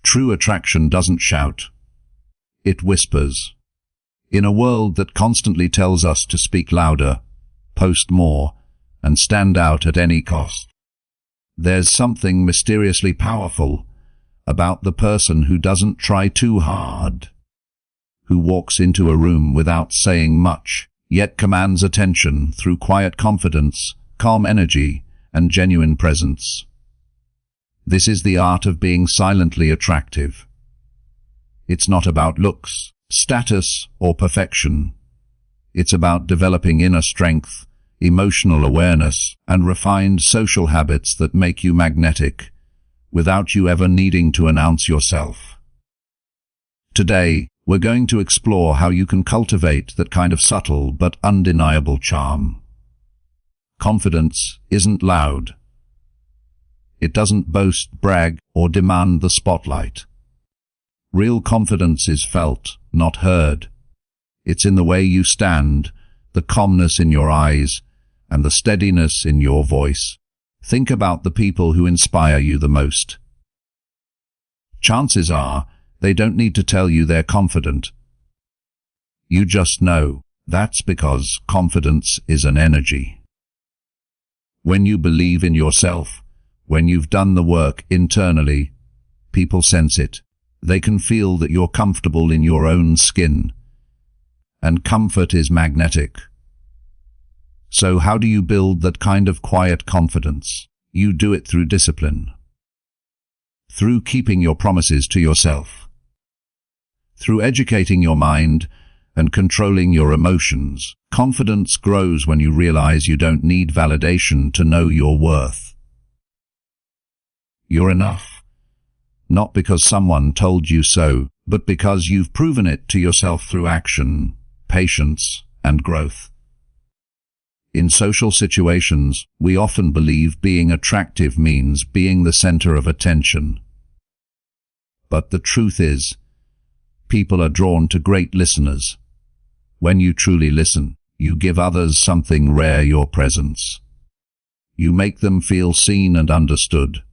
True attraction doesn't shout. It whispers. In a world that constantly tells us to speak louder, post more, and stand out at any cost, there's something mysteriously powerful about the person who doesn't try too hard, who walks into a room without saying much, yet commands attention through quiet confidence, calm energy, and genuine presence. This is the art of being silently attractive. It's not about looks, status, or perfection. It's about developing inner strength, emotional awareness, and refined social habits that make you magnetic, without you ever needing to announce yourself. Today, we're going to explore how you can cultivate that kind of subtle but undeniable charm. Confidence isn't loud. It doesn't boast, brag, or demand the spotlight. Real confidence is felt, not heard. It's in the way you stand, the calmness in your eyes, and the steadiness in your voice. Think about the people who inspire you the most. Chances are, they don't need to tell you they're confident. You just know. That's because confidence is an energy. When you believe in yourself, when you've done the work internally, people sense it. They can feel that you're comfortable in your own skin. And comfort is magnetic. So how do you build that kind of quiet confidence? You do it through discipline. Through keeping your promises to yourself. Through educating your mind and controlling your emotions. Confidence grows when you realize you don't need validation to know your worth. You're enough. Not because someone told you so, but because you've proven it to yourself through action, patience, and growth. In social situations, we often believe being attractive means being the center of attention. But the truth is, people are drawn to great listeners. When you truly listen, you give others something rare: your presence. You make them feel seen and understood.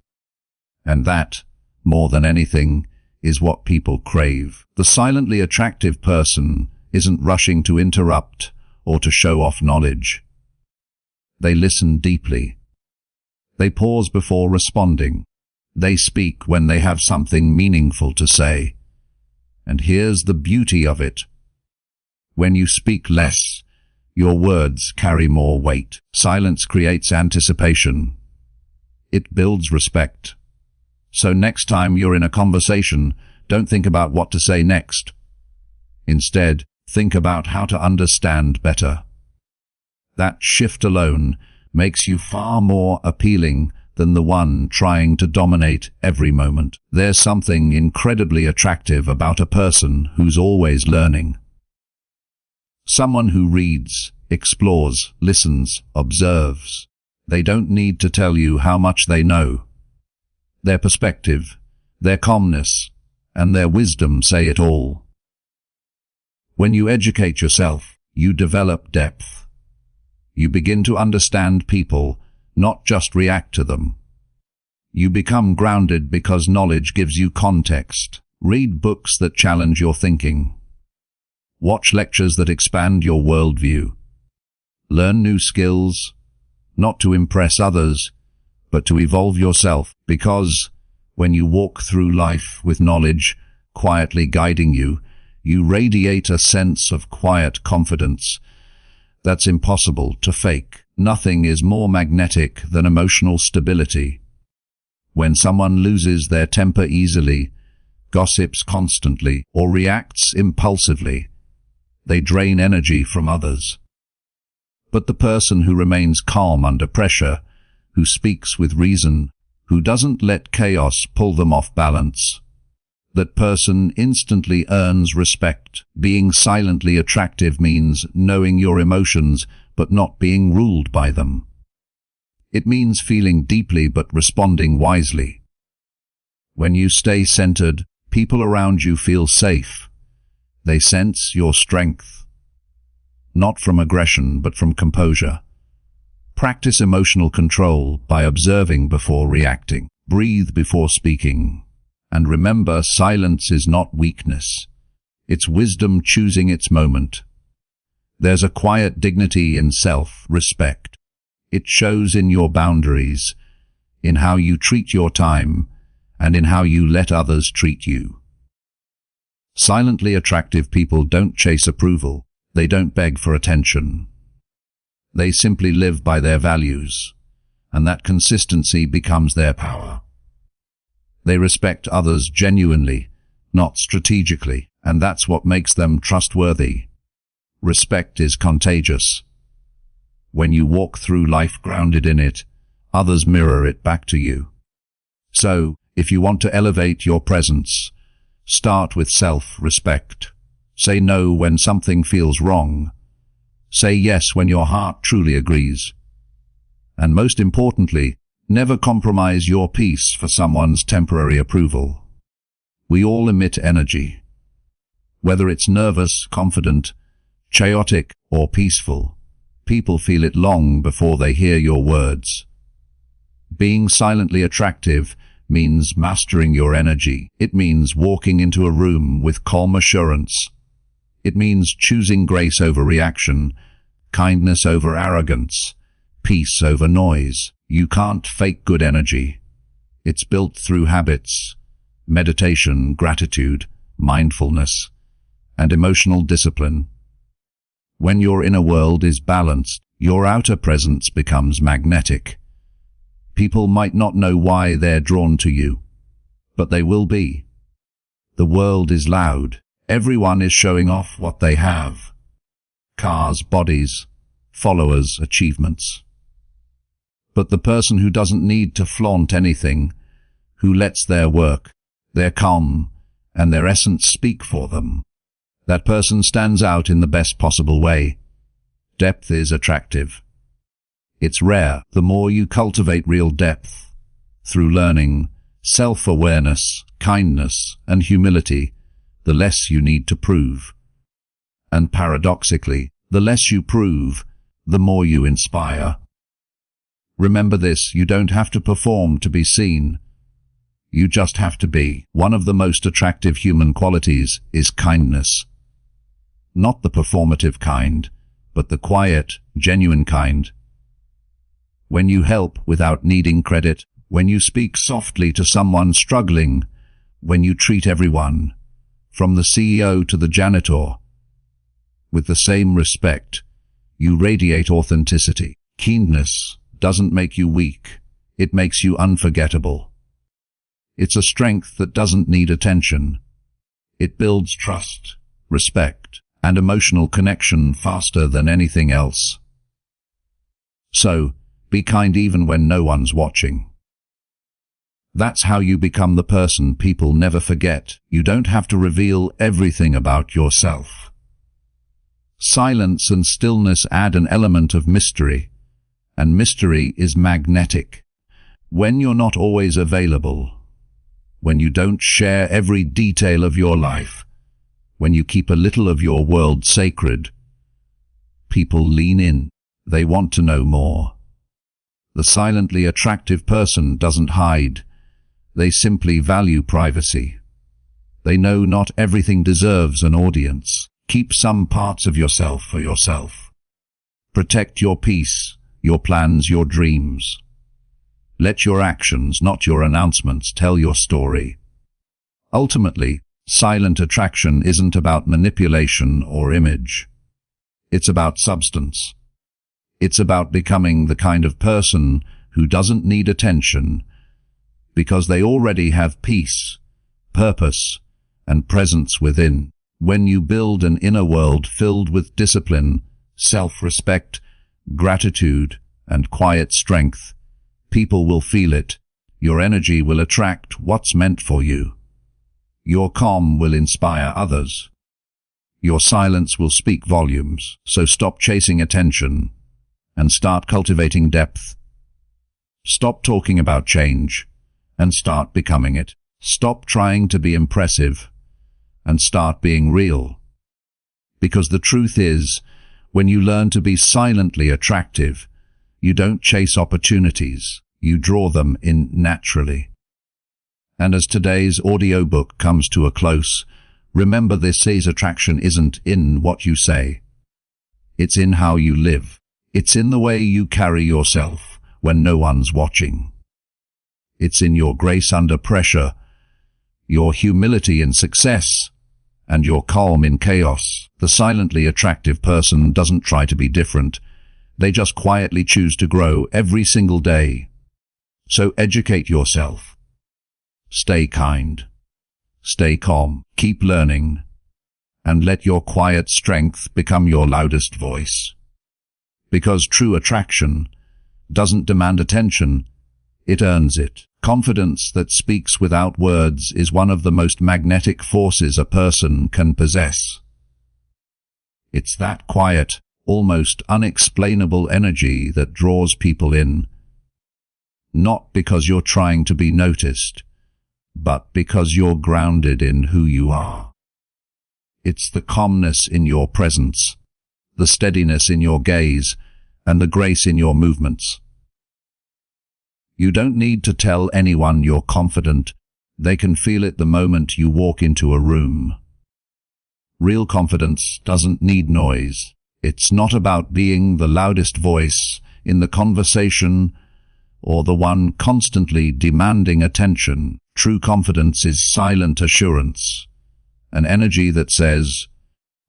And that, more than anything, is what people crave. The silently attractive person isn't rushing to interrupt or to show off knowledge. They listen deeply. They pause before responding. They speak when they have something meaningful to say. And here's the beauty of it. When you speak less, your words carry more weight. Silence creates anticipation. It builds respect. So next time you're in a conversation, don't think about what to say next. Instead, think about how to understand better. That shift alone makes you far more appealing than the one trying to dominate every moment. There's something incredibly attractive about a person who's always learning. Someone who reads, explores, listens, observes. They don't need to tell you how much they know. Their perspective, their calmness, and their wisdom say it all. When you educate yourself, you develop depth. You begin to understand people, not just react to them. You become grounded because knowledge gives you context. Read books that challenge your thinking. Watch lectures that expand your worldview. Learn new skills, not to impress others, but to evolve yourself, because when you walk through life with knowledge quietly guiding you, you radiate a sense of quiet confidence that's impossible to fake. Nothing is more magnetic than emotional stability. When someone loses their temper easily, gossips constantly, or reacts impulsively, they drain energy from others. But the person who remains calm under pressure, who speaks with reason, who doesn't let chaos pull them off balance, that person instantly earns respect. Being silently attractive means knowing your emotions but not being ruled by them. It means feeling deeply but responding wisely. When you stay centered, people around you feel safe. They sense your strength, not from aggression but from composure. Practice emotional control by observing before reacting. Breathe before speaking. And remember, silence is not weakness. It's wisdom choosing its moment. There's a quiet dignity in self-respect. It shows in your boundaries, in how you treat your time, and in how you let others treat you. Silently attractive people don't chase approval. They don't beg for attention. They simply live by their values, and that consistency becomes their power. They respect others genuinely, not strategically, and that's what makes them trustworthy. Respect is contagious. When you walk through life grounded in it, others mirror it back to you. So, if you want to elevate your presence, start with self-respect. Say no when something feels wrong. Say yes when your heart truly agrees. And most importantly, never compromise your peace for someone's temporary approval. We all emit energy. Whether it's nervous, confident, chaotic, or peaceful, people feel it long before they hear your words. Being silently attractive means mastering your energy. It means walking into a room with calm assurance. It means choosing grace over reaction, kindness over arrogance, peace over noise. You can't fake good energy. It's built through habits, meditation, gratitude, mindfulness, and emotional discipline. When your inner world is balanced, your outer presence becomes magnetic. People might not know why they're drawn to you, but they will be. The world is loud. Everyone is showing off what they have. Cars, bodies, followers, achievements. But the person who doesn't need to flaunt anything, who lets their work, their calm, and their essence speak for them, that person stands out in the best possible way. Depth is attractive. It's rare. The more you cultivate real depth, through learning, self-awareness, kindness, and humility, the less you need to prove. And paradoxically, the less you prove, the more you inspire. Remember this, you don't have to perform to be seen. You just have to be. One of the most attractive human qualities is kindness. Not the performative kind, but the quiet, genuine kind. When you help without needing credit, when you speak softly to someone struggling, when you treat everyone, from the CEO to the janitor, with the same respect, you radiate authenticity. Keenness doesn't make you weak, it makes you unforgettable. It's a strength that doesn't need attention. It builds trust, respect, and emotional connection faster than anything else. So, be kind even when no one's watching. That's how you become the person people never forget. You don't have to reveal everything about yourself. Silence and stillness add an element of mystery, and mystery is magnetic. When you're not always available, when you don't share every detail of your life, when you keep a little of your world sacred, people lean in. They want to know more. The silently attractive person doesn't hide. They simply value privacy. They know not everything deserves an audience. Keep some parts of yourself for yourself. Protect your peace, your plans, your dreams. Let your actions, not your announcements, tell your story. Ultimately, silent attraction isn't about manipulation or image. It's about substance. It's about becoming the kind of person who doesn't need attention because they already have peace, purpose, and presence within. When you build an inner world filled with discipline, self-respect, gratitude, and quiet strength, people will feel it. Your energy will attract what's meant for you. Your calm will inspire others. Your silence will speak volumes. So stop chasing attention and start cultivating depth. Stop talking about change and start becoming it. Stop trying to be impressive and start being real. Because the truth is, when you learn to be silently attractive, You don't chase opportunities, you draw them in naturally. And as today's audiobook comes to a close, remember this says attraction isn't in what you say. It's in how you live. It's in the way you carry yourself when no one's watching. It's in your grace under pressure, your humility in success, and your calm in chaos. The silently attractive person doesn't try to be different. They just quietly choose to grow every single day. So educate yourself. Stay kind. Stay calm. Keep learning. And let your quiet strength become your loudest voice. Because true attraction doesn't demand attention, it earns it. Confidence that speaks without words is one of the most magnetic forces a person can possess. It's that quiet, almost unexplainable energy that draws people in, not because you're trying to be noticed, but because you're grounded in who you are. It's the calmness in your presence, the steadiness in your gaze, and the grace in your movements. You don't need to tell anyone you're confident. They can feel it the moment you walk into a room. Real confidence doesn't need noise. It's not about being the loudest voice in the conversation or the one constantly demanding attention. True confidence is silent assurance, an energy that says,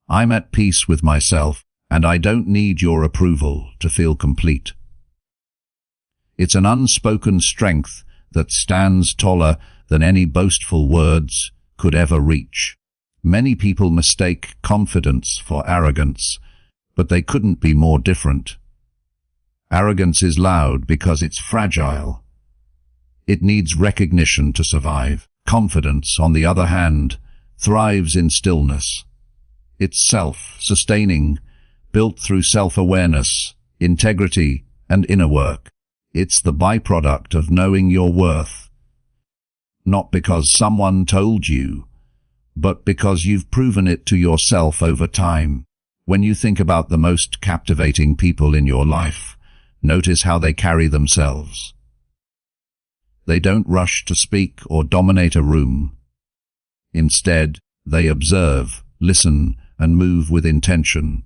I'm at peace with myself and I don't need your approval to feel complete. It's an unspoken strength that stands taller than any boastful words could ever reach. Many people mistake confidence for arrogance, but they couldn't be more different. Arrogance is loud because it's fragile. It needs recognition to survive. Confidence, on the other hand, thrives in stillness. It's self-sustaining, built through self-awareness, integrity, and inner work. It's the byproduct of knowing your worth, not because someone told you, but because you've proven it to yourself over time. When you think about the most captivating people in your life, notice how they carry themselves. They don't rush to speak or dominate a room. Instead, they observe, listen, and move with intention.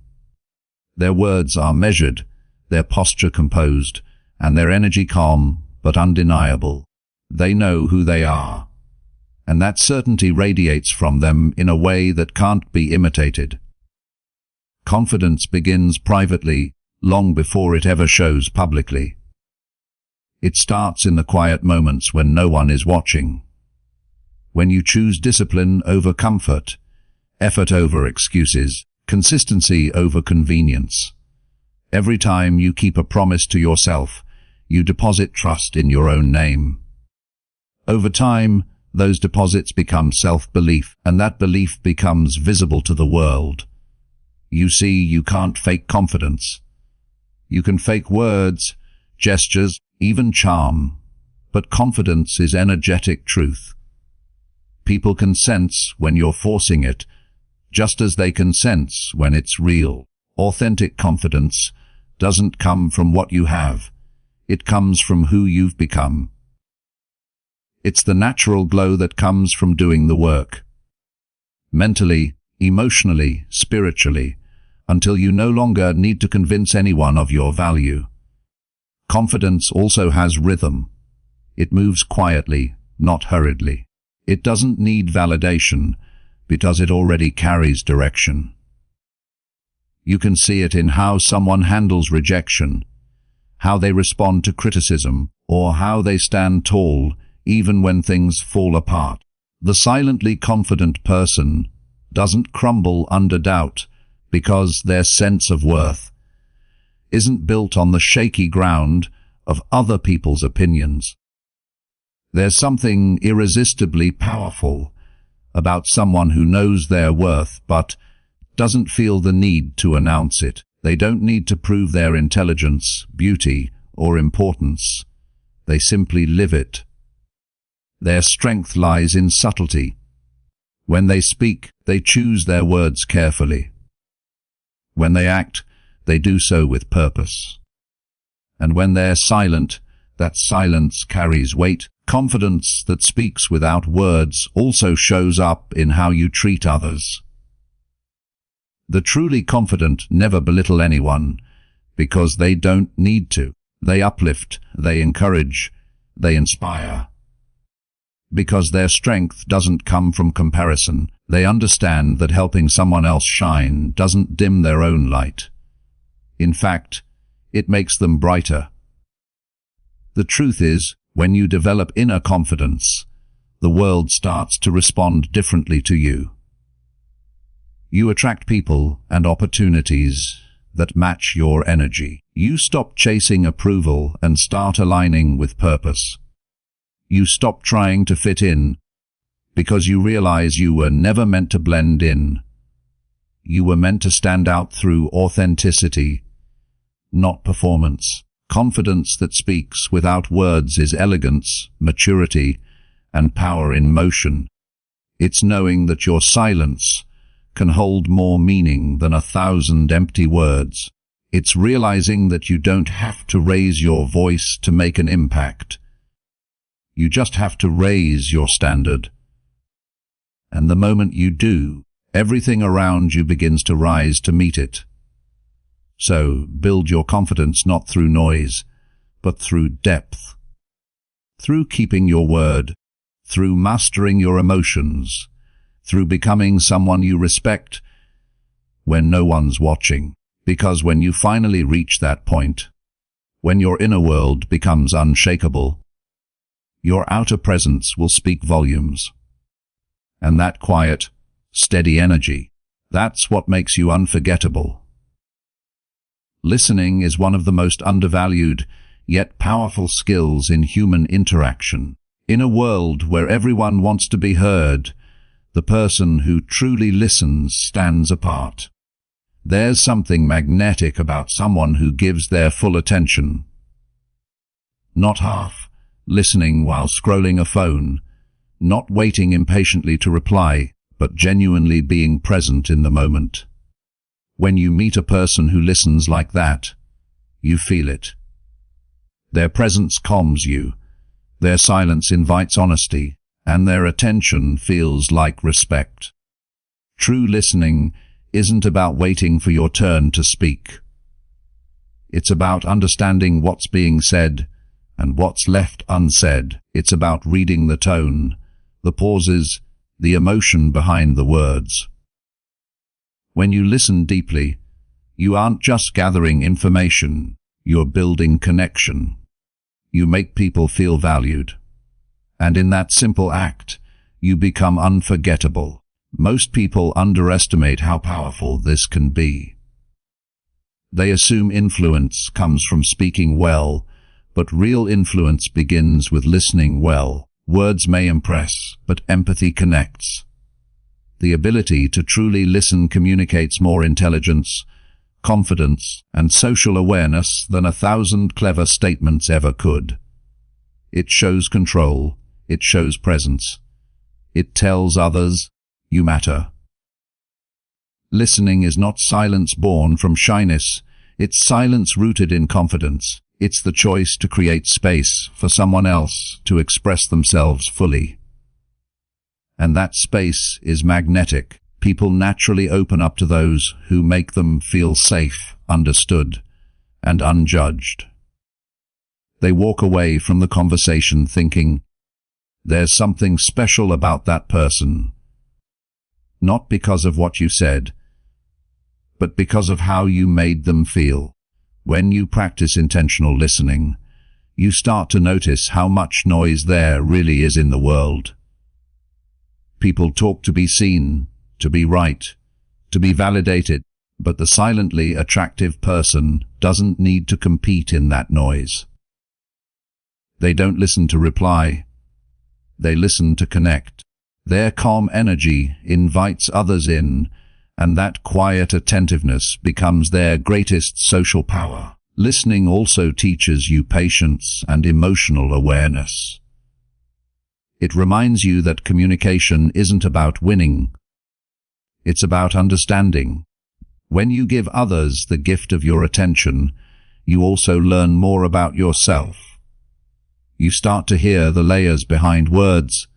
Their words are measured, their posture composed, and their energy calm but undeniable. They know who they are, and that certainty radiates from them in a way that can't be imitated. Confidence begins privately, long before it ever shows publicly. It starts in the quiet moments when no one is watching. When you choose discipline over comfort, effort over excuses, consistency over convenience. Every time you keep a promise to yourself, you deposit trust in your own name. Over time, those deposits become self-belief, and that belief becomes visible to the world. You see, you can't fake confidence. You can fake words, gestures, even charm, but confidence is energetic truth. People can sense when you're forcing it, just as they can sense when it's real. Authentic confidence doesn't come from what you have. It comes from who you've become. It's the natural glow that comes from doing the work. Mentally, emotionally, spiritually, until you no longer need to convince anyone of your value. Confidence also has rhythm. It moves quietly, not hurriedly. It doesn't need validation because it already carries direction. You can see it in how someone handles rejection, how they respond to criticism, or how they stand tall even when things fall apart. The silently confident person doesn't crumble under doubt because their sense of worth isn't built on the shaky ground of other people's opinions. There's something irresistibly powerful about someone who knows their worth but doesn't feel the need to announce it. They don't need to prove their intelligence, beauty, or importance. They simply live it. Their strength lies in subtlety. When they speak, they choose their words carefully. When they act, they do so with purpose. And when they're silent, that silence carries weight. Confidence that speaks without words also shows up in how you treat others. The truly confident never belittle anyone, because they don't need to. They uplift, they encourage, they inspire. Because their strength doesn't come from comparison. They understand that helping someone else shine doesn't dim their own light. In fact, it makes them brighter. The truth is, when you develop inner confidence, the world starts to respond differently to you. You attract people and opportunities that match your energy. You stop chasing approval and start aligning with purpose. You stop trying to fit in because you realize you were never meant to blend in. You were meant to stand out through authenticity, not performance. Confidence that speaks without words is elegance, maturity, and power in motion. It's knowing that your silence can hold more meaning than 1,000 empty words. It's realizing that you don't have to raise your voice to make an impact. You just have to raise your standard. And the moment you do, everything around you begins to rise to meet it. So, build your confidence not through noise, but through depth. Through keeping your word, through mastering your emotions, through becoming someone you respect when no one's watching. Because when you finally reach that point, when your inner world becomes unshakable, your outer presence will speak volumes. And that quiet, steady energy, that's what makes you unforgettable. Listening is one of the most undervalued, yet powerful skills in human interaction. In a world where everyone wants to be heard, the person who truly listens stands apart. There's something magnetic about someone who gives their full attention. Not half, listening while scrolling a phone, not waiting impatiently to reply, but genuinely being present in the moment. When you meet a person who listens like that, you feel it. Their presence calms you, their silence invites honesty, and their attention feels like respect. True listening isn't about waiting for your turn to speak. It's about understanding what's being said and what's left unsaid. It's about reading the tone, the pauses, the emotion behind the words. When you listen deeply, you aren't just gathering information, you're building connection. You make people feel valued. And in that simple act, you become unforgettable. Most people underestimate how powerful this can be. They assume influence comes from speaking well, but real influence begins with listening well. Words may impress, but empathy connects. The ability to truly listen communicates more intelligence, confidence, and social awareness than 1,000 clever statements ever could. It shows control, it shows presence. It tells others, you matter. Listening is not silence born from shyness, it's silence rooted in confidence. It's the choice to create space for someone else to express themselves fully. And that space is magnetic. People naturally open up to those who make them feel safe, understood, and unjudged. They walk away from the conversation thinking, there's something special about that person. Not because of what you said, but because of how you made them feel. When you practice intentional listening, you start to notice how much noise there really is in the world. People talk to be seen, to be right, to be validated, but the silently attractive person doesn't need to compete in that noise. They don't listen to reply. They listen to connect. Their calm energy invites others in, and that quiet attentiveness becomes their greatest social power. Listening also teaches you patience and emotional awareness. It reminds you that communication isn't about winning. It's about understanding. When you give others the gift of your attention, you also learn more about yourself. You start to hear the layers behind words,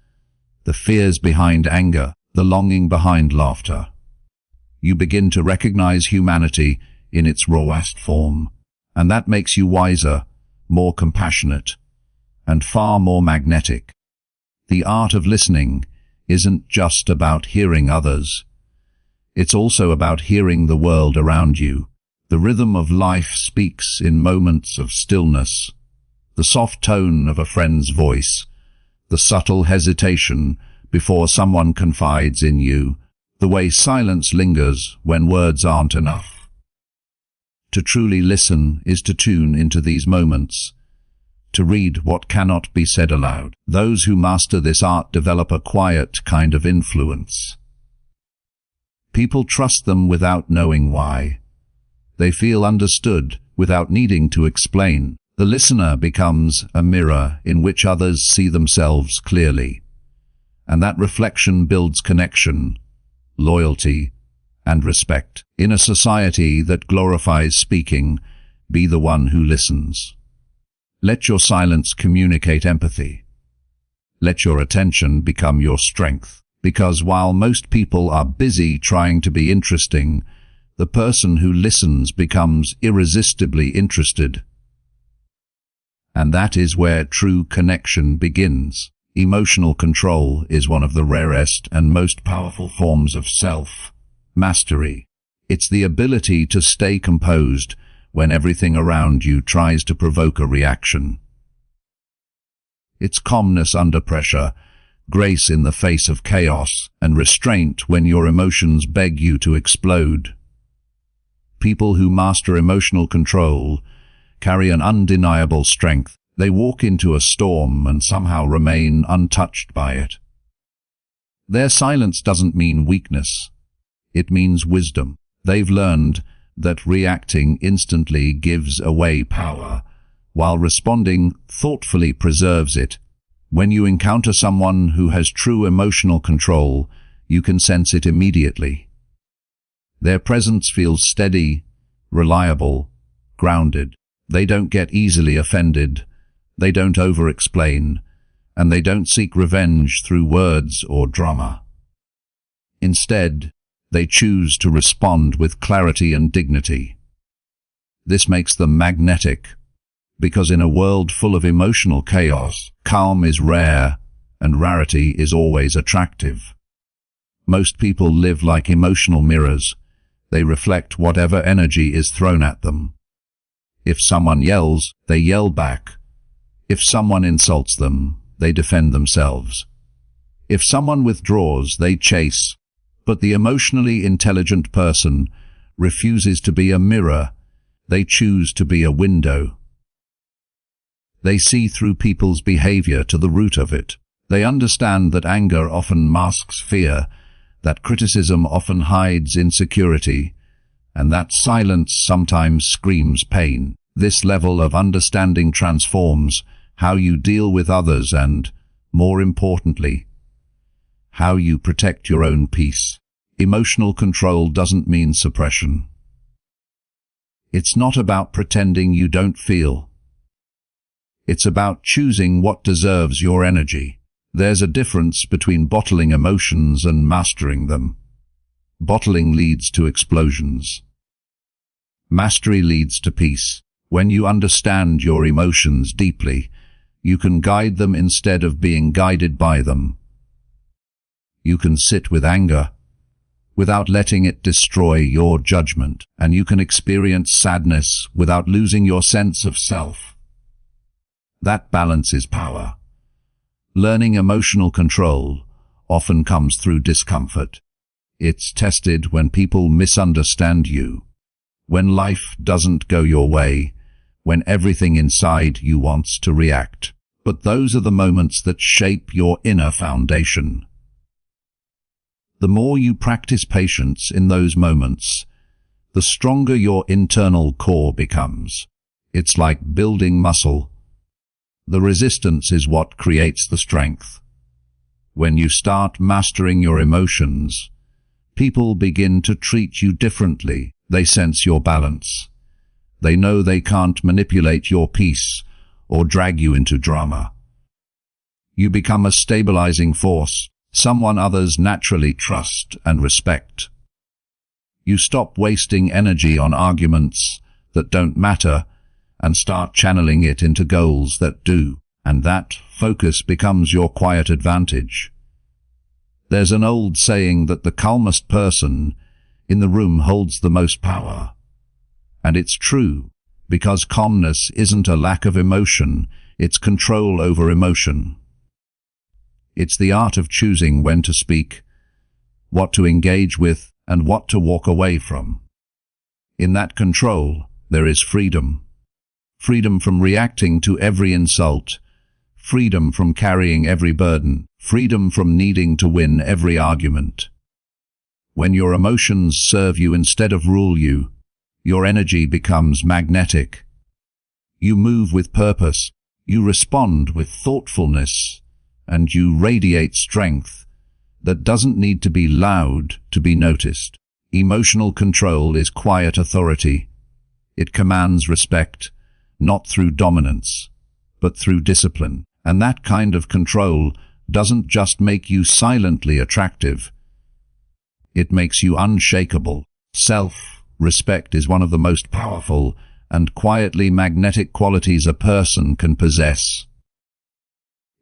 the fears behind anger, the longing behind laughter. You begin to recognize humanity in its rawest form, and that makes you wiser, more compassionate, and far more magnetic. The art of listening isn't just about hearing others. It's also about hearing the world around you. The rhythm of life speaks in moments of stillness. The soft tone of a friend's voice, the subtle hesitation before someone confides in you, the way silence lingers when words aren't enough. To truly listen is to tune into these moments, to read what cannot be said aloud. Those who master this art develop a quiet kind of influence. People trust them without knowing why. They feel understood without needing to explain. The listener becomes a mirror in which others see themselves clearly, and that reflection builds connection, loyalty, and respect. In a society that glorifies speaking, be the one who listens. Let your silence communicate empathy. Let your attention become your strength, because while most people are busy trying to be interesting, the person who listens becomes irresistibly interested. And that is where true connection begins. Emotional control is one of the rarest and most powerful forms of self-mastery. It's the ability to stay composed when everything around you tries to provoke a reaction. It's calmness under pressure, grace in the face of chaos, and restraint when your emotions beg you to explode. People who master emotional control carry an undeniable strength. They walk into a storm and somehow remain untouched by it. Their silence doesn't mean weakness. It means wisdom. They've learned that reacting instantly gives away power, while responding thoughtfully preserves it. When you encounter someone who has true emotional control, you can sense it immediately. Their presence feels steady, reliable, grounded. They don't get easily offended, they don't over-explain, and they don't seek revenge through words or drama. Instead, they choose to respond with clarity and dignity. This makes them magnetic, because in a world full of emotional chaos, calm is rare, and rarity is always attractive. Most people live like emotional mirrors. They reflect whatever energy is thrown at them. If someone yells, they yell back. If someone insults them, they defend themselves. If someone withdraws, they chase. But the emotionally intelligent person refuses to be a mirror. They choose to be a window. They see through people's behavior to the root of it. They understand that anger often masks fear, that criticism often hides insecurity, and that silence sometimes screams pain. This level of understanding transforms how you deal with others and, more importantly, how you protect your own peace. Emotional control doesn't mean suppression. It's not about pretending you don't feel. It's about choosing what deserves your energy. There's a difference between bottling emotions and mastering them. Bottling leads to explosions. Mastery leads to peace. When you understand your emotions deeply, you can guide them instead of being guided by them. You can sit with anger without letting it destroy your judgment, and you can experience sadness without losing your sense of self. That balance is power. Learning emotional control often comes through discomfort. It's tested when people misunderstand you, when life doesn't go your way, when everything inside you wants to react. But those are the moments that shape your inner foundation. The more you practice patience in those moments, the stronger your internal core becomes. It's like building muscle. The resistance is what creates the strength. When you start mastering your emotions, people begin to treat you differently. They sense your balance. They know they can't manipulate your peace or drag you into drama. You become a stabilizing force, someone others naturally trust and respect. You stop wasting energy on arguments that don't matter and start channeling it into goals that do, and that focus becomes your quiet advantage. There's an old saying that the calmest person in the room holds the most power. And it's true, because calmness isn't a lack of emotion, it's control over emotion. It's the art of choosing when to speak, what to engage with, and what to walk away from. In that control, there is freedom. Freedom from reacting to every insult, freedom from carrying every burden, freedom from needing to win every argument. When your emotions serve you instead of rule you, your energy becomes magnetic. You move with purpose, you respond with thoughtfulness, and you radiate strength that doesn't need to be loud to be noticed. Emotional control is quiet authority. It commands respect, not through dominance, but through discipline. And that kind of control doesn't just make you silently attractive. It makes you unshakable. Self-respect is one of the most powerful and quietly magnetic qualities a person can possess.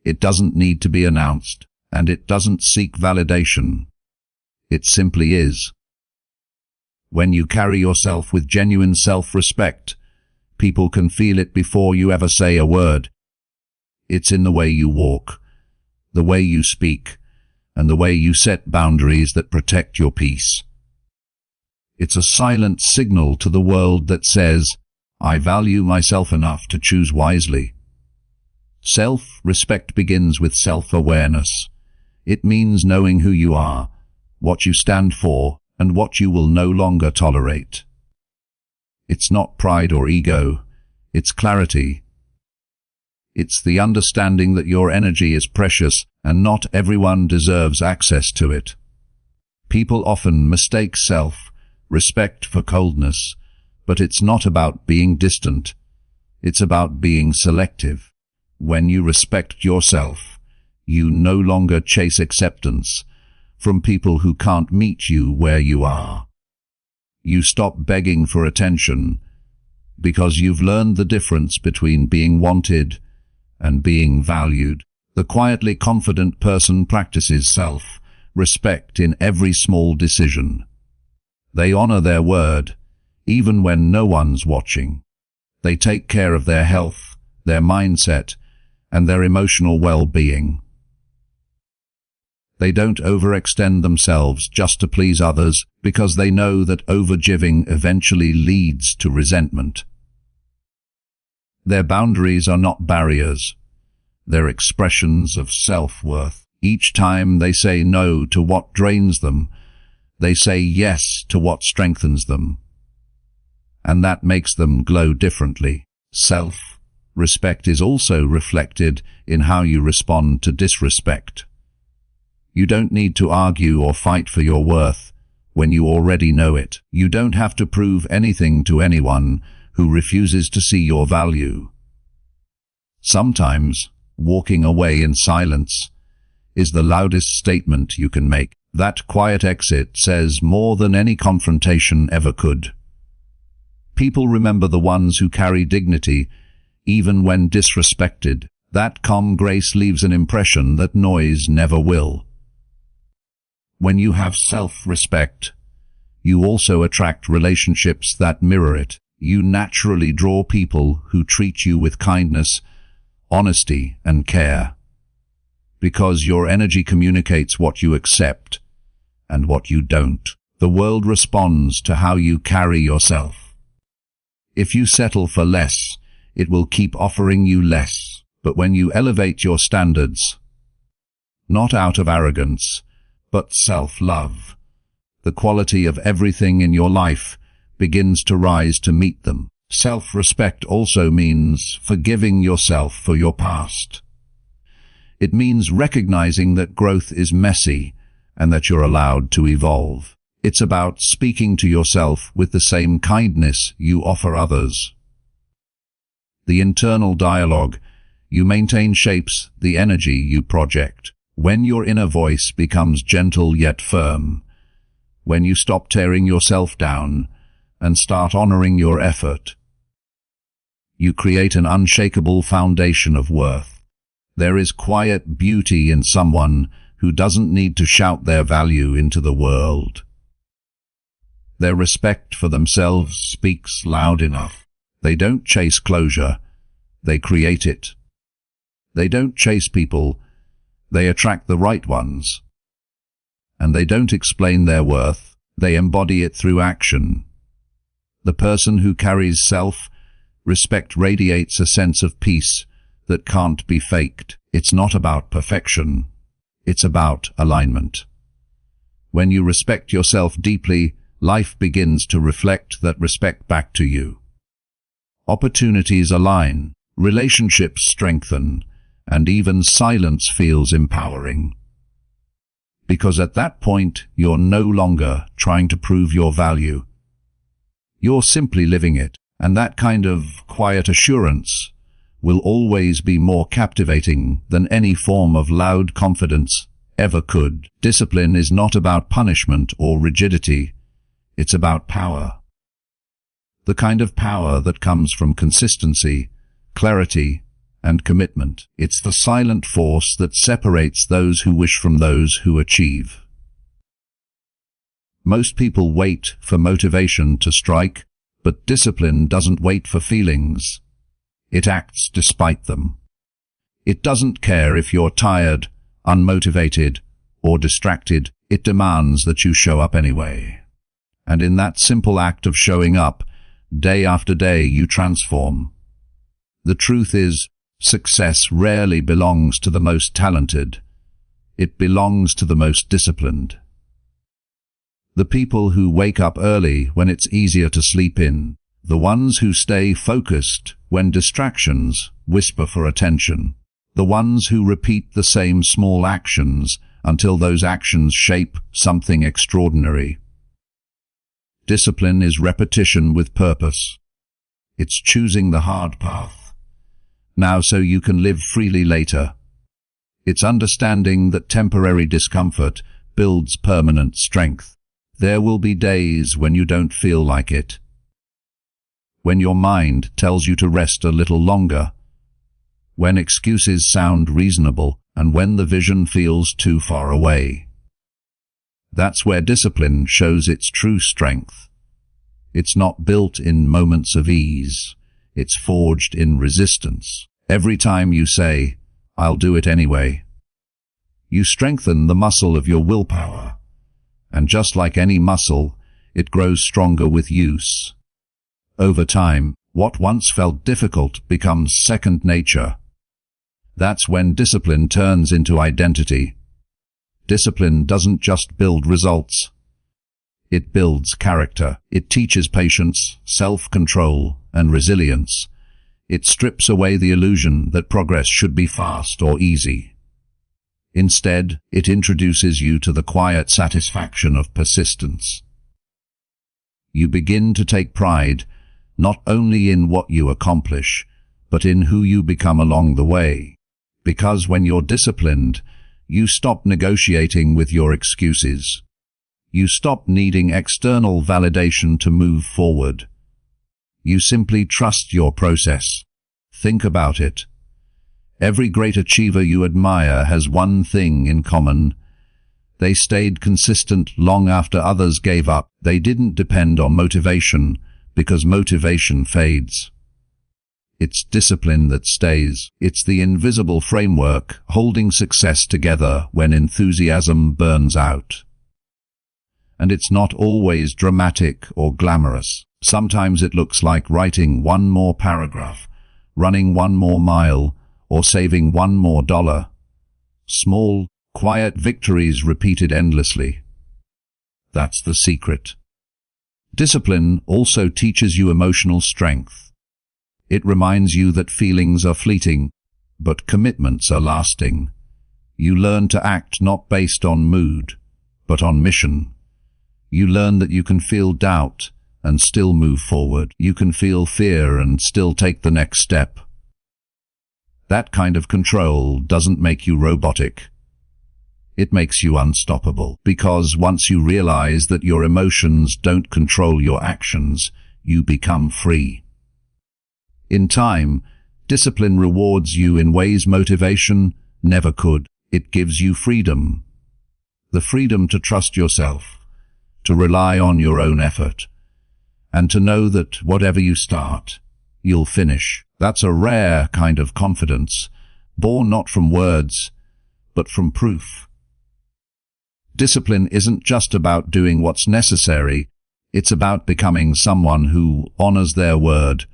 It doesn't need to be announced, and it doesn't seek validation. It simply is. When you carry yourself with genuine self-respect, people can feel it before you ever say a word. It's in the way you walk, the way you speak, and the way you set boundaries that protect your peace. It's a silent signal to the world that says, I value myself enough to choose wisely. Self-respect begins with self-awareness. It means knowing who you are, what you stand for, and what you will no longer tolerate. It's not pride or ego, it's clarity. It's the understanding that your energy is precious and not everyone deserves access to it. People often mistake self-respect for coldness, but it's not about being distant. It's about being selective. When you respect yourself, you no longer chase acceptance from people who can't meet you where you are. You stop begging for attention because you've learned the difference between being wanted and being valued. The quietly confident person practices self-respect in every small decision. They honor their word, even when no one's watching. They take care of their health, their mindset, and their emotional well-being. They don't overextend themselves just to please others because they know that overgiving eventually leads to resentment. Their boundaries are not barriers. They're expressions of self-worth. Each time they say no to what drains them, they say yes to what strengthens them. And that makes them glow differently. Self-respect is also reflected in how you respond to disrespect. You don't need to argue or fight for your worth when you already know it. You don't have to prove anything to anyone who refuses to see your value. Sometimes, walking away in silence is the loudest statement you can make. That quiet exit says more than any confrontation ever could. People remember the ones who carry dignity, even when disrespected. That calm grace leaves an impression that noise never will. When you have self-respect, you also attract relationships that mirror it. You naturally draw people who treat you with kindness, honesty, and care. Because your energy communicates what you accept and what you don't. The world responds to how you carry yourself. If you settle for less, it will keep offering you less. But when you elevate your standards, not out of arrogance, but self-love, the quality of everything in your life begins to rise to meet them. Self-respect also means forgiving yourself for your past. It means recognizing that growth is messy and that you're allowed to evolve. It's about speaking to yourself with the same kindness you offer others. The internal dialogue you maintain shapes the energy you project. When your inner voice becomes gentle yet firm, when you stop tearing yourself down and start honoring your effort, you create an unshakable foundation of worth. There is quiet beauty in someone who doesn't need to shout their value into the world. Their respect for themselves speaks loud enough. They don't chase closure, they create it. They don't chase people, they attract the right ones. And they don't explain their worth, they embody it through action. The person who carries self-respect radiates a sense of peace that can't be faked. It's not about perfection, it's about alignment. When you respect yourself deeply, life begins to reflect that respect back to you. Opportunities align, relationships strengthen, and even silence feels empowering. Because at that point, you're no longer trying to prove your value. You're simply living it, and that kind of quiet assurance will always be more captivating than any form of loud confidence ever could. Discipline is not about punishment or rigidity. It's about power. The kind of power that comes from consistency, clarity, and commitment. It's the silent force that separates those who wish from those who achieve. Most people wait for motivation to strike, but discipline doesn't wait for feelings. It acts despite them. It doesn't care if you're tired, unmotivated, or distracted. It demands that you show up anyway. And in that simple act of showing up, day after day, you transform. The truth is, success rarely belongs to the most talented. It belongs to the most disciplined. The people who wake up early when it's easier to sleep in, the ones who stay focused when distractions whisper for attention, the ones who repeat the same small actions until those actions shape something extraordinary. Discipline is repetition with purpose. It's choosing the hard path now so you can live freely later. It's understanding that temporary discomfort builds permanent strength. There will be days when you don't feel like it, when your mind tells you to rest a little longer, when excuses sound reasonable, and when the vision feels too far away. That's where discipline shows its true strength. It's not built in moments of ease. It's forged in resistance. Every time you say, "I'll do it anyway," you strengthen the muscle of your willpower. And just like any muscle, it grows stronger with use. Over time, what once felt difficult becomes second nature. That's when discipline turns into identity. Discipline doesn't just build results. It builds character. It teaches patience, self-control, and resilience. It strips away the illusion that progress should be fast or easy. Instead, it introduces you to the quiet satisfaction of persistence. You begin to take pride not only in what you accomplish, but in who you become along the way. Because when you're disciplined, you stop negotiating with your excuses. You stop needing external validation to move forward. You simply trust your process. Think about it. Every great achiever you admire has one thing in common. They stayed consistent long after others gave up. They didn't depend on motivation, because motivation fades. It's discipline that stays. It's the invisible framework holding success together when enthusiasm burns out. And it's not always dramatic or glamorous. Sometimes it looks like writing one more paragraph, running one more mile, or saving one more dollar. Small, quiet victories repeated endlessly. That's the secret. Discipline also teaches you emotional strength. It reminds you that feelings are fleeting, but commitments are lasting. You learn to act not based on mood, but on mission. You learn that you can feel doubt and still move forward. You can feel fear and still take the next step. That kind of control doesn't make you robotic. It makes you unstoppable, because once you realize that your emotions don't control your actions, you become free. In time, discipline rewards you in ways motivation never could. It gives you freedom. The freedom to trust yourself, to rely on your own effort, and to know that whatever you start, you'll finish. That's a rare kind of confidence, born not from words, but from proof. Discipline isn't just about doing what's necessary, it's about becoming someone who honors their word,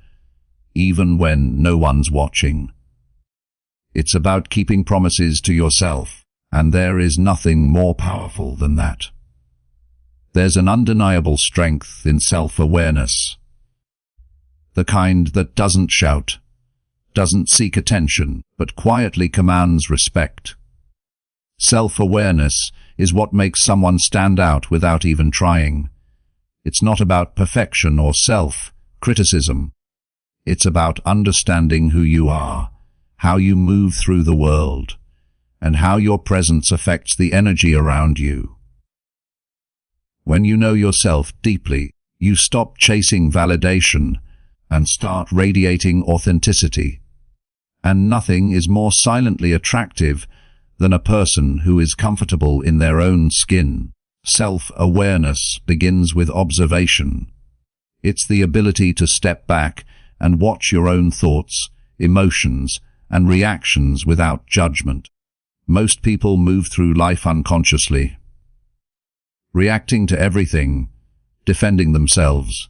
even when no one's watching. It's about keeping promises to yourself, and there is nothing more powerful than that. There's an undeniable strength in self-awareness. The kind that doesn't shout, doesn't seek attention, but quietly commands respect. Self-awareness is what makes someone stand out without even trying. It's not about perfection or self-criticism. It's about understanding who you are, how you move through the world, and how your presence affects the energy around you. When you know yourself deeply, you stop chasing validation and start radiating authenticity. And nothing is more silently attractive than a person who is comfortable in their own skin. Self-awareness begins with observation. It's the ability to step back and watch your own thoughts, emotions, and reactions without judgment. Most people move through life unconsciously, reacting to everything, defending themselves,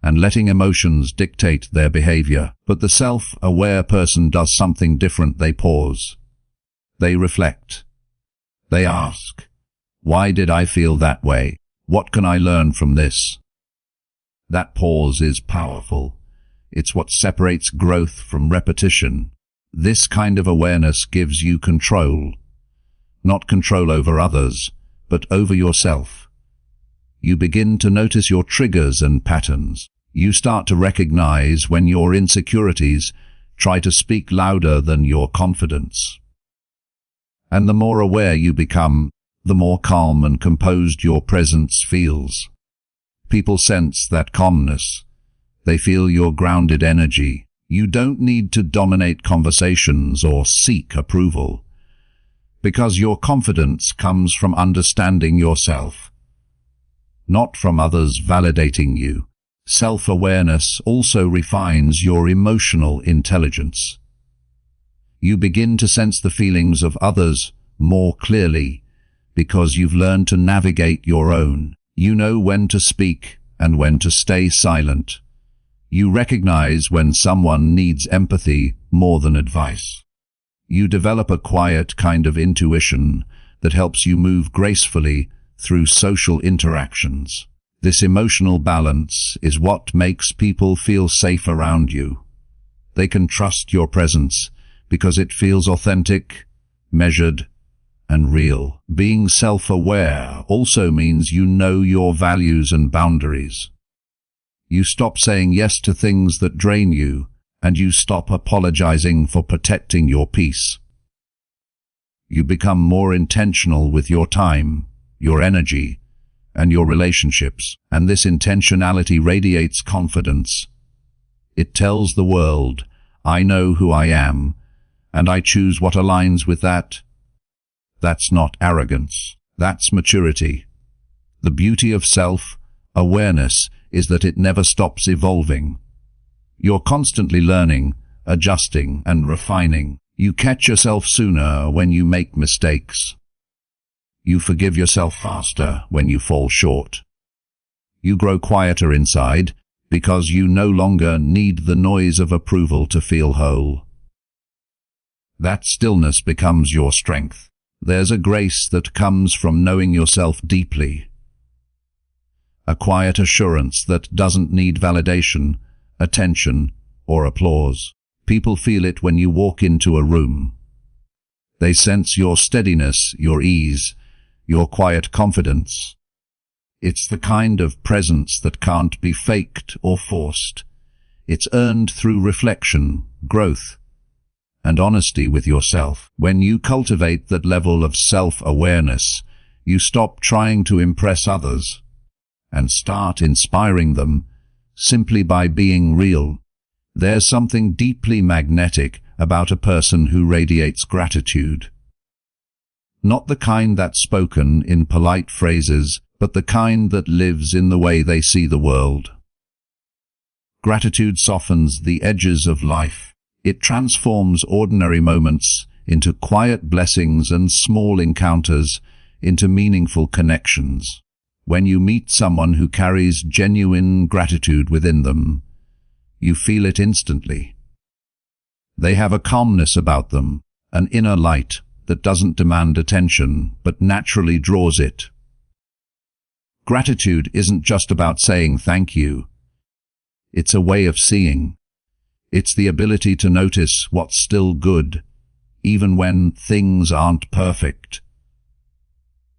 and letting emotions dictate their behavior. But the self-aware person does something different. They pause. They reflect. They ask, why did I feel that way? What can I learn from this? That pause is powerful. It's what separates growth from repetition. This kind of awareness gives you control. Not control over others, but over yourself. You begin to notice your triggers and patterns. You start to recognize when your insecurities try to speak louder than your confidence. And the more aware you become, the more calm and composed your presence feels. People sense that calmness. They feel your grounded energy. You don't need to dominate conversations or seek approval, because your confidence comes from understanding yourself, not from others validating you. Self-awareness also refines your emotional intelligence. You begin to sense the feelings of others more clearly because you've learned to navigate your own. You know when to speak and when to stay silent. You recognize when someone needs empathy more than advice. You develop a quiet kind of intuition that helps you move gracefully through social interactions. This emotional balance is what makes people feel safe around you. They can trust your presence because it feels authentic, measured, and real. Being self-aware also means you know your values and boundaries. You stop saying yes to things that drain you, and you stop apologizing for protecting your peace. You become more intentional with your time, your energy, and your relationships, and this intentionality radiates confidence. It tells the world, I know who I am, and I choose what aligns with that. That's not arrogance. That's maturity. The beauty of self-awareness is that it never stops evolving. You're constantly learning, adjusting, and refining. You catch yourself sooner when you make mistakes. You forgive yourself faster when you fall short. You grow quieter inside because you no longer need the noise of approval to feel whole. That stillness becomes your strength. There's a grace that comes from knowing yourself deeply. A quiet assurance that doesn't need validation, attention, or applause. People feel it when you walk into a room. They sense your steadiness, your ease, your quiet confidence. It's the kind of presence that can't be faked or forced. It's earned through reflection, growth, and honesty with yourself. When you cultivate that level of self-awareness, you stop trying to impress others and start inspiring them simply by being real. There's something deeply magnetic about a person who radiates gratitude. Not the kind that's spoken in polite phrases, but the kind that lives in the way they see the world. Gratitude softens the edges of life. It transforms ordinary moments into quiet blessings and small encounters into meaningful connections. When you meet someone who carries genuine gratitude within them, you feel it instantly. They have a calmness about them, an inner light that doesn't demand attention but naturally draws it. Gratitude isn't just about saying thank you. It's a way of seeing. It's the ability to notice what's still good, even when things aren't perfect.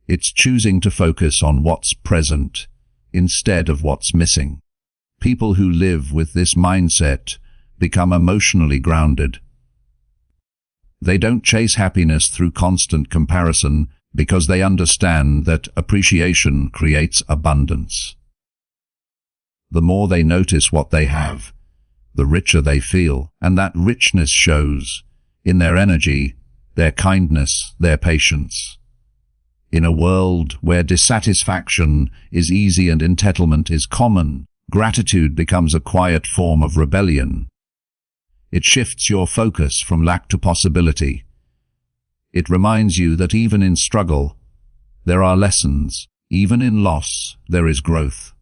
It's choosing to focus on what's present instead of what's missing. People who live with this mindset become emotionally grounded. They don't chase happiness through constant comparison because they understand that appreciation creates abundance. The more they notice what they have, the richer they feel, and that richness shows in their energy, their kindness, their patience. In a world where dissatisfaction is easy and entitlement is common, gratitude becomes a quiet form of rebellion. It shifts your focus from lack to possibility. It reminds you that even in struggle, there are lessons. Even in loss, there is growth.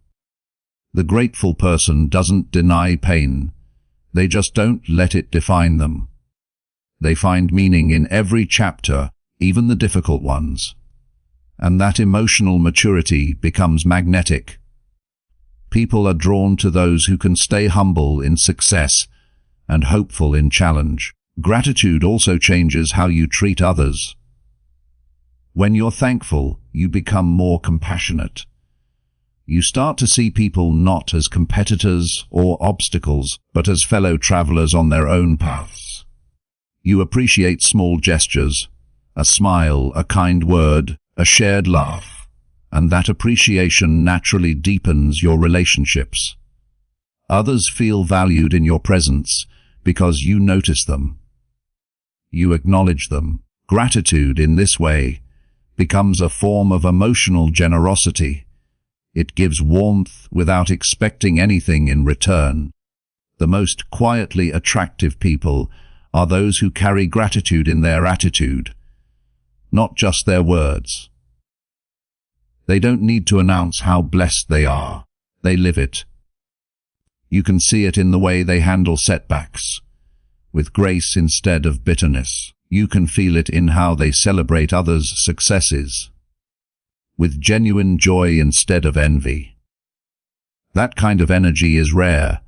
The grateful person doesn't deny pain. They just don't let it define them. They find meaning in every chapter, even the difficult ones. And that emotional maturity becomes magnetic. People are drawn to those who can stay humble in success and hopeful in challenge. Gratitude also changes how you treat others. When you're thankful, you become more compassionate. You start to see people not as competitors or obstacles, but as fellow travelers on their own paths. You appreciate small gestures, a smile, a kind word, a shared laugh, and that appreciation naturally deepens your relationships. Others feel valued in your presence because you notice them. You acknowledge them. Gratitude in this way becomes a form of emotional generosity. It gives warmth without expecting anything in return. The most quietly attractive people are those who carry gratitude in their attitude, not just their words. They don't need to announce how blessed they are. They live it. You can see it in the way they handle setbacks, with grace instead of bitterness. You can feel it in how they celebrate others' successes, with genuine joy instead of envy. That kind of energy is rare,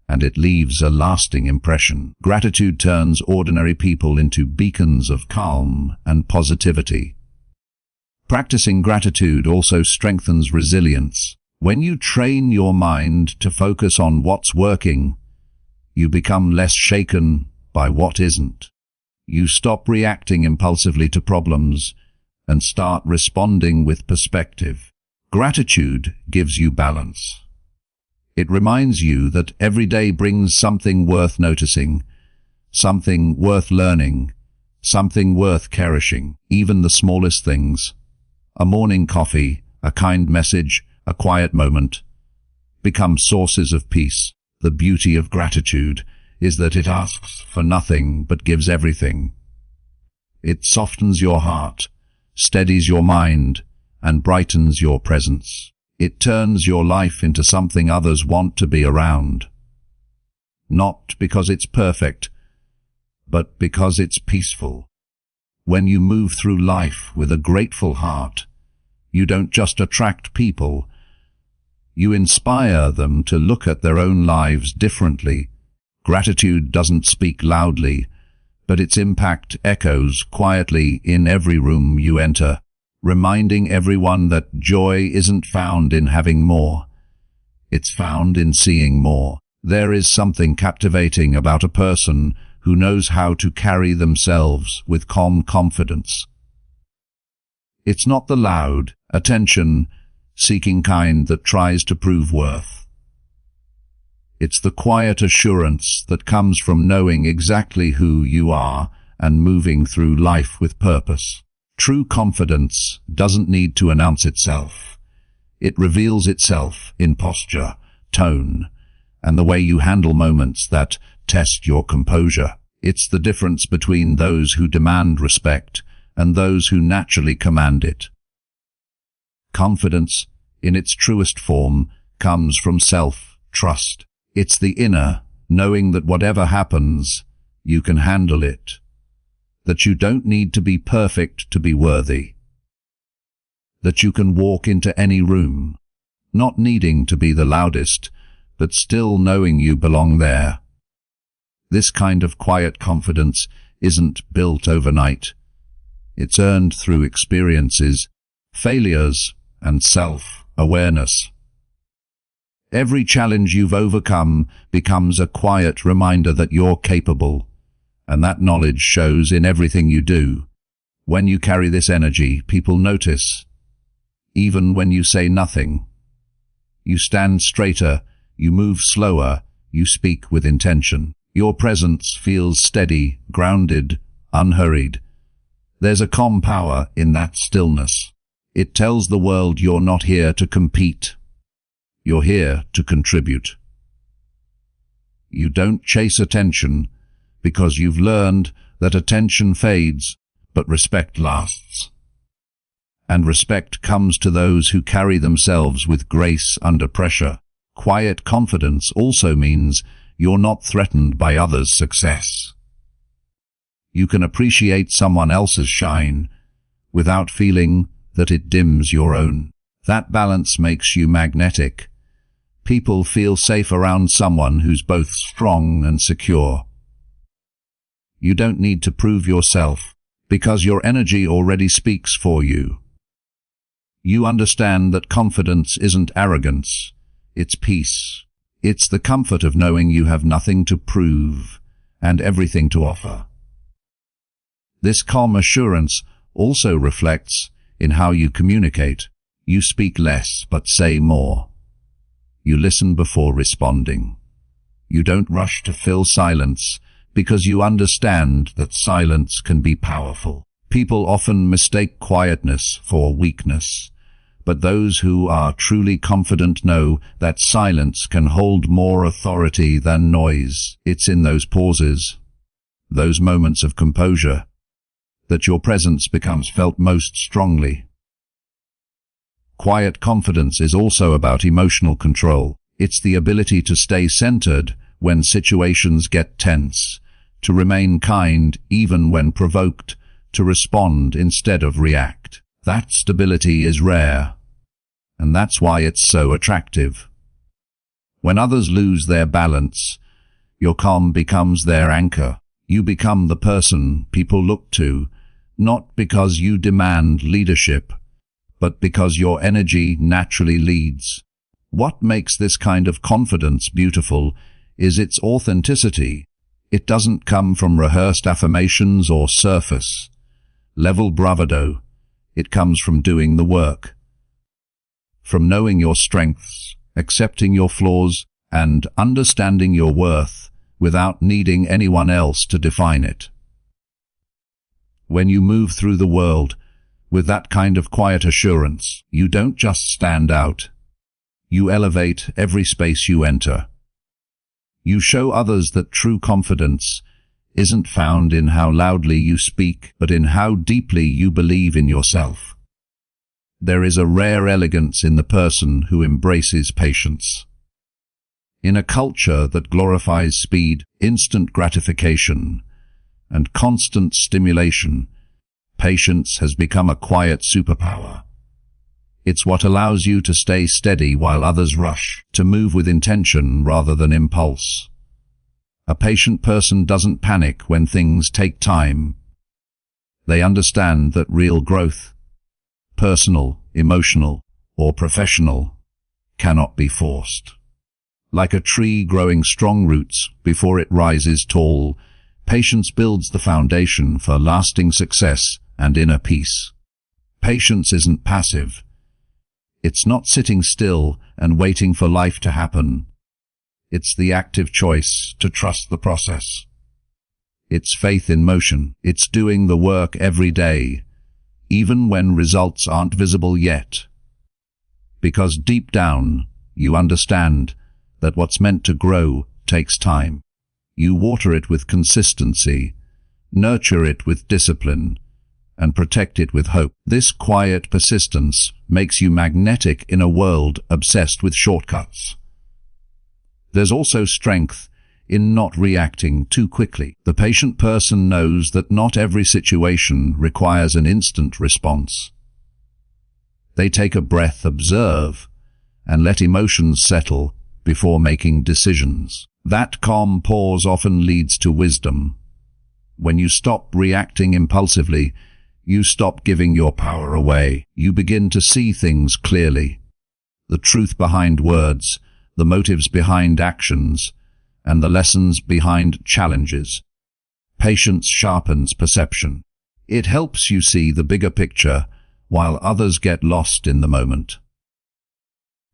and it leaves a lasting impression. Gratitude turns ordinary people into beacons of calm and positivity. Practicing gratitude also strengthens resilience. When you train your mind to focus on what's working, you become less shaken by what isn't. You stop reacting impulsively to problems and start responding with perspective. Gratitude gives you balance. It reminds you that every day brings something worth noticing, something worth learning, something worth cherishing. Even the smallest things, a morning coffee, a kind message, a quiet moment, become sources of peace. The beauty of gratitude is that it asks for nothing but gives everything. It softens your heart, steadies your mind, and brightens your presence. It turns your life into something others want to be around. Not because it's perfect, but because it's peaceful. When you move through life with a grateful heart, you don't just attract people, you inspire them to look at their own lives differently. Gratitude doesn't speak loudly, but its impact echoes quietly in every room you enter. reminding everyone that joy isn't found in having more. It's found in seeing more. There is something captivating about a person who knows how to carry themselves with calm confidence. It's not the loud, attention-seeking kind that tries to prove worth. It's the quiet assurance that comes from knowing exactly who you are and moving through life with purpose. True confidence doesn't need to announce itself. It reveals itself in posture, tone, and the way you handle moments that test your composure. It's the difference between those who demand respect and those who naturally command it. Confidence, in its truest form, comes from self-trust. It's the inner, knowing that whatever happens, you can handle it. That you don't need to be perfect to be worthy. That you can walk into any room, not needing to be the loudest, but still knowing you belong there. This kind of quiet confidence isn't built overnight. It's earned through experiences, failures, and self-awareness. Every challenge you've overcome becomes a quiet reminder that you're capable, and that knowledge shows in everything you do. When you carry this energy, people notice, even when you say nothing. You stand straighter, you move slower, you speak with intention. Your presence feels steady, grounded, unhurried. There's a calm power in that stillness. It tells the world you're not here to compete. You're here to contribute. You don't chase attention because you've learned that attention fades, but respect lasts. And respect comes to those who carry themselves with grace under pressure. Quiet confidence also means you're not threatened by others' success. You can appreciate someone else's shine without feeling that it dims your own. That balance makes you magnetic. People feel safe around someone who's both strong and secure. You don't need to prove yourself because your energy already speaks for you. You understand that confidence isn't arrogance, it's peace. It's the comfort of knowing you have nothing to prove and everything to offer. This calm assurance also reflects in how you communicate. You speak less but say more. You listen before responding. You don't rush to fill silence because you understand that silence can be powerful. People often mistake quietness for weakness, but those who are truly confident know that silence can hold more authority than noise. It's in those pauses, those moments of composure, that your presence becomes felt most strongly. Quiet confidence is also about emotional control. It's the ability to stay centered when situations get tense, to remain kind even when provoked, to respond instead of react. That stability is rare, and that's why it's so attractive. When others lose their balance, your calm becomes their anchor. You become the person people look to, not because you demand leadership, but because your energy naturally leads. What makes this kind of confidence beautiful is its authenticity. It doesn't come from rehearsed affirmations or surface-level bravado. It comes from doing the work, from knowing your strengths, accepting your flaws, and understanding your worth without needing anyone else to define it. When you move through the world with that kind of quiet assurance, you don't just stand out. You elevate every space you enter. You show others that true confidence isn't found in how loudly you speak, but in how deeply you believe in yourself. There is a rare elegance in the person who embraces patience. In a culture that glorifies speed, instant gratification, and constant stimulation, patience has become a quiet superpower. It's what allows you to stay steady while others rush, to move with intention rather than impulse. A patient person doesn't panic when things take time. They understand that real growth, personal, emotional, or professional, cannot be forced. Like a tree growing strong roots before it rises tall, patience builds the foundation for lasting success and inner peace. Patience isn't passive. It's not sitting still and waiting for life to happen. It's the active choice to trust the process. It's faith in motion. It's doing the work every day, even when results aren't visible yet. Because deep down, you understand that what's meant to grow takes time. You water it with consistency, nurture it with discipline, and protect it with hope. This quiet persistence makes you magnetic in a world obsessed with shortcuts. There's also strength in not reacting too quickly. The patient person knows that not every situation requires an instant response. They take a breath, observe, and let emotions settle before making decisions. That calm pause often leads to wisdom. When you stop reacting impulsively, you stop giving your power away. You begin to see things clearly. The truth behind words, the motives behind actions, and the lessons behind challenges. Patience sharpens perception. It helps you see the bigger picture while others get lost in the moment.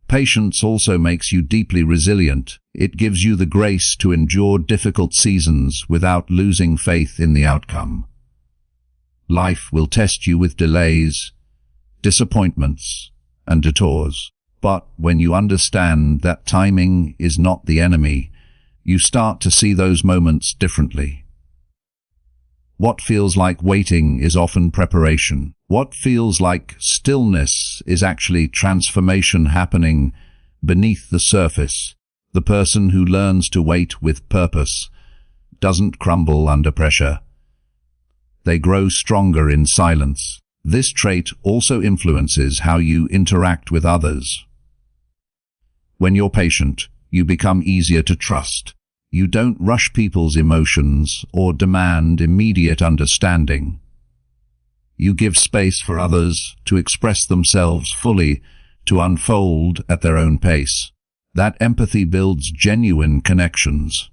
Patience also makes you deeply resilient. It gives you the grace to endure difficult seasons without losing faith in the outcome. Life will test you with delays, disappointments, and detours. But when you understand that timing is not the enemy, you start to see those moments differently. What feels like waiting is often preparation. What feels like stillness is actually transformation happening beneath the surface. The person who learns to wait with purpose doesn't crumble under pressure. They grow stronger in silence. This trait also influences how you interact with others. When you're patient, you become easier to trust. You don't rush people's emotions or demand immediate understanding. You give space for others to express themselves fully, to unfold at their own pace. That empathy builds genuine connections.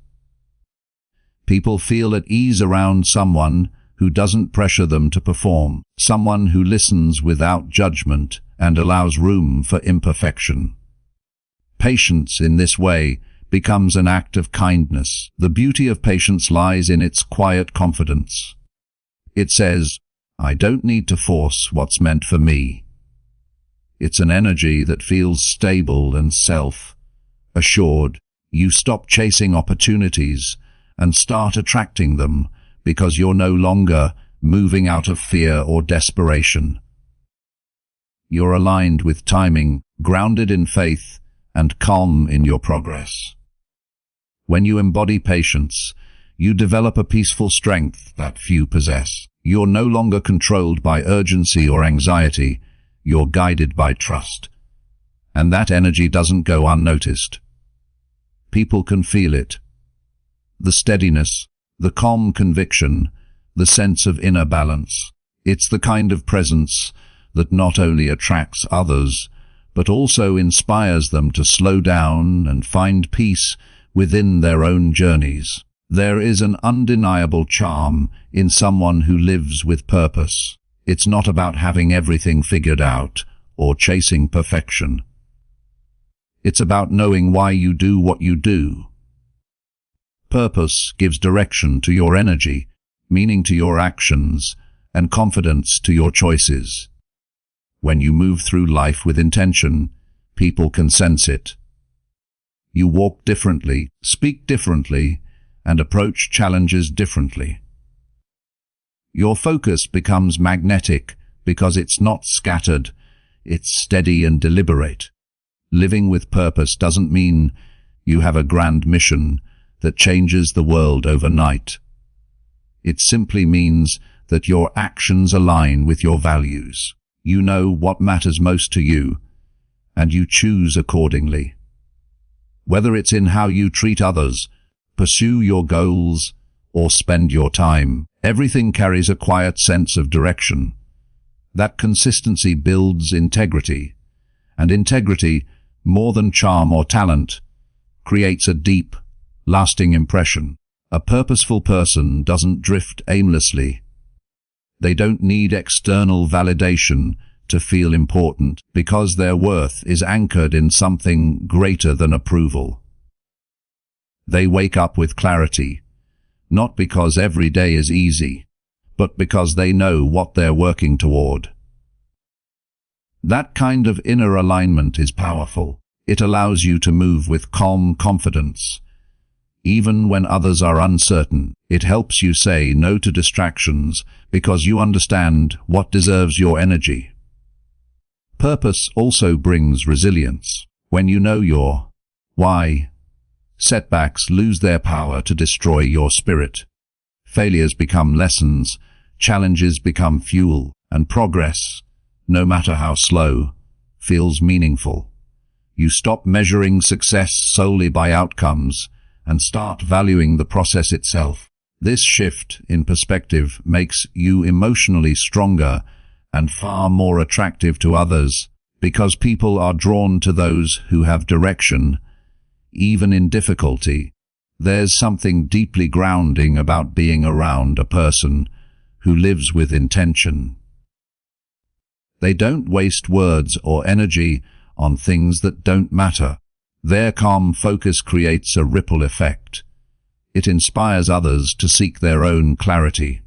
People feel at ease around someone who doesn't pressure them to perform, someone who listens without judgment and allows room for imperfection. Patience in this way becomes an act of kindness. The beauty of patience lies in its quiet confidence. It says, "I don't need to force what's meant for me." It's an energy that feels stable and self-assured. You stop chasing opportunities and start attracting them because you're no longer moving out of fear or desperation. You're aligned with timing, grounded in faith, and calm in your progress. When you embody patience, you develop a peaceful strength that few possess. You're no longer controlled by urgency or anxiety. You're guided by trust. And that energy doesn't go unnoticed. People can feel it. The steadiness, the calm conviction, the sense of inner balance. It's the kind of presence that not only attracts others, but also inspires them to slow down and find peace within their own journeys. There is an undeniable charm in someone who lives with purpose. It's not about having everything figured out or chasing perfection. It's about knowing why you do what you do. Purpose gives direction to your energy, meaning to your actions, and confidence to your choices. When you move through life with intention, people can sense it. You walk differently, speak differently, and approach challenges differently. Your focus becomes magnetic because it's not scattered, it's steady and deliberate. Living with purpose doesn't mean you have a grand mission that changes the world overnight. It simply means that your actions align with your values. You know what matters most to you, and you choose accordingly. Whether it's in how you treat others, pursue your goals, or spend your time, everything carries a quiet sense of direction. That consistency builds integrity, and integrity, more than charm or talent, creates a deep, lasting impression. A purposeful person doesn't drift aimlessly. They don't need external validation to feel important, because their worth is anchored in something greater than approval. They wake up with clarity, not because every day is easy, but because they know what they're working toward. That kind of inner alignment is powerful. It allows you to move with calm confidence. Even when others are uncertain, it helps you say no to distractions because you understand what deserves your energy. Purpose also brings resilience. When you know your why, setbacks lose their power to destroy your spirit. Failures become lessons, challenges become fuel, and progress, no matter how slow, feels meaningful. You stop measuring success solely by outcomes and start valuing the process itself. This shift in perspective makes you emotionally stronger and far more attractive to others, because people are drawn to those who have direction, even in difficulty. There's something deeply grounding about being around a person who lives with intention. They don't waste words or energy on things that don't matter. Their calm focus creates a ripple effect. It inspires others to seek their own clarity.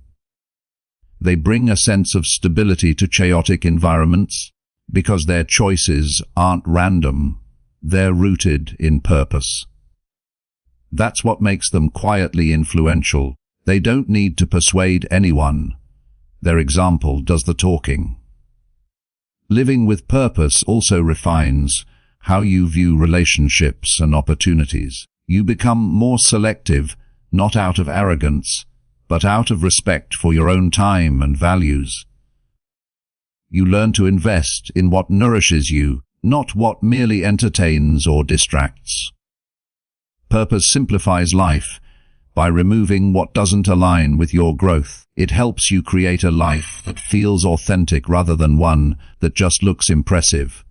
They bring a sense of stability to chaotic environments because their choices aren't random. They're rooted in purpose. That's what makes them quietly influential. They don't need to persuade anyone. Their example does the talking. Living with purpose also refines how you view relationships and opportunities. You become more selective, not out of arrogance, but out of respect for your own time and values. You learn to invest in what nourishes you, not what merely entertains or distracts. Purpose simplifies life by removing what doesn't align with your growth. It helps you create a life that feels authentic rather than one that just looks impressive.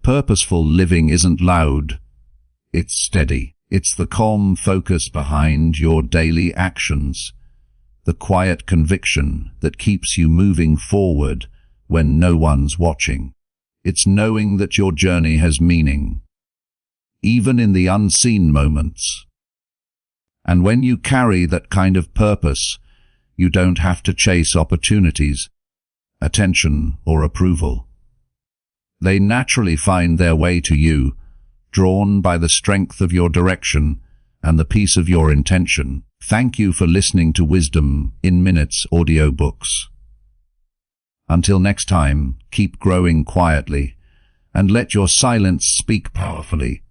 Purposeful living isn't loud, it's steady. It's the calm focus behind your daily actions, the quiet conviction that keeps you moving forward when no one's watching. It's knowing that your journey has meaning, even in the unseen moments. And when you carry that kind of purpose, you don't have to chase opportunities, attention, or approval. They naturally find their way to you, drawn by the strength of your direction and the peace of your intention. Thank you for listening to Wisdom in Minutes Audiobooks. Until next time, keep growing quietly and let your silence speak powerfully.